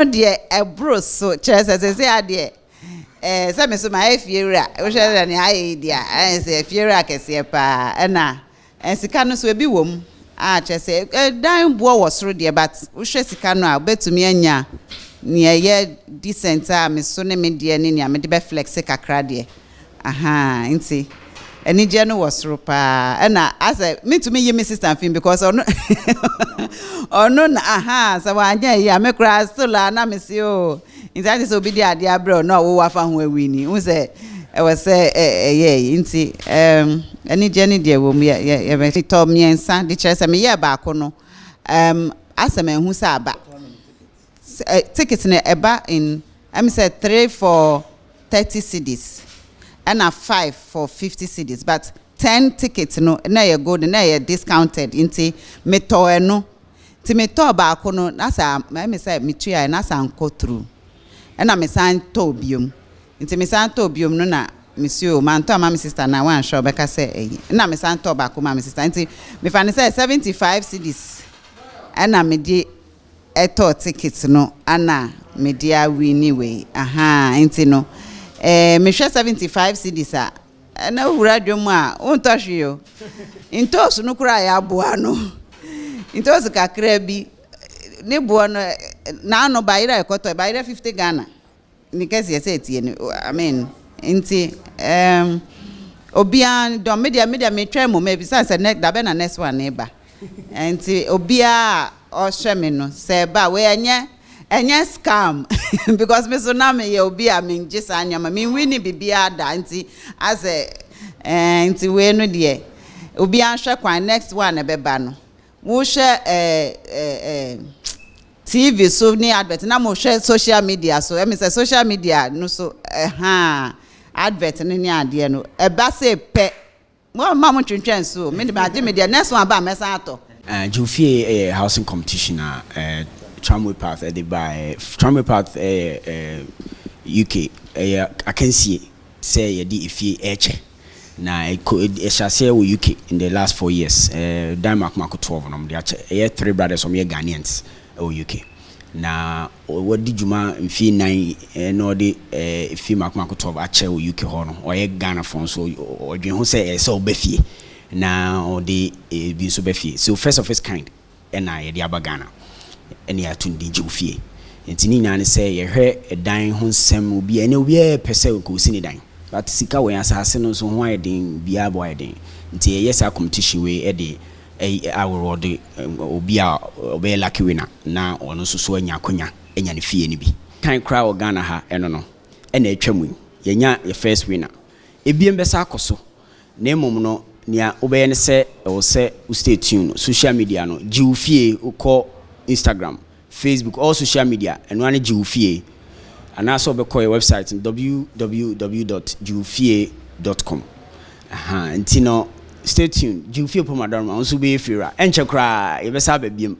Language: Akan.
dear a bruise so chess as I say, some is my fear, which than the idea, and say fear I can see a pa, and Sicanos will be womb. Just say, dying boy was through dear, but we shall Sicano, bet to me and ya near ye decent time is so named dear Nina, made be flex a craddy. Aha, and see. And in general was through pa, and as I mean to me, you Mrs. Stanfin, because or no, or no, aha, so I yeah, make cry still, and I'm you. In that is obedient, dear bro, no, who are found where we need. Who say, I was say, inti, any journey dear woman, yeah, told me and son, the chess, I mean, yeah, back no, as a man who saw back tickets in a bar in, I said 3 for 30 CDs. And a 5 for 50 CDs, but 10 tickets no na you go na you discounted into me to no ti me to ba ko no na sa me say me tua na sa nko through and na me san to biom into me san to biom no na monsieur man to ma me sister na wan show be ka say na me san to ba ko ma me sister into me fa say 75 CDs and na me di eto tickets no ana me dia win way aha into no me share 75 CDs na radio mu a on touch you into so no kura ya boa no into so kakra bi ne boa no na no bayira ekoto bayira 50 Ghana ni kesi say tie ni I mean inti obia do media me try mo me bi say next da be na next one neighbor inti obia o hwe me no say ba we enye scam because me so na me ye obi a me nje sa anyama me wini bibia da nti as nti we no de obi an hwe kwan next one e beba no wo hwe TV so ni advert na mo hwe social media so me say social media no so advert ni ade no e ba say pe mo ma mo twentwen so me de ba de media next one ba me san ato Gyamfi housing competition Tramway Path Tramway Path UK I can see say the ifie eche na shall say we UK in the last 4 years Denmark mark 12 no they 3 brothers from Ghanaians UK na what did you ma ifie 9 no the ifie mark 12 ache UK ho no or Ghana phone so or dwen ho say so obefie na or the bi so befie so first of its kind na ye the Ghana ene atundi Gyamfi entini nyane say ye hwe edan ho nsem obi ene obi pese ko sini dan but sika we asase no so ho ayeden bia bo ayeden nti ye yes competition we e de award obi a obi lucky winner na ono so anya konya enya ne fie ni bi kan kra o Ghana ha eno no ene atwamu ye nya ye first winner ebiem besa akoso na emom no nia obeye ne se o se stay tuned social media no Gyamfi uko Instagram, Facebook, all social media, and one Gyamfi. And also be call your website www.gyamfi.com. And Tino, stay tuned. Gyamfi po madam, also be free. And chakra, you best have a beam.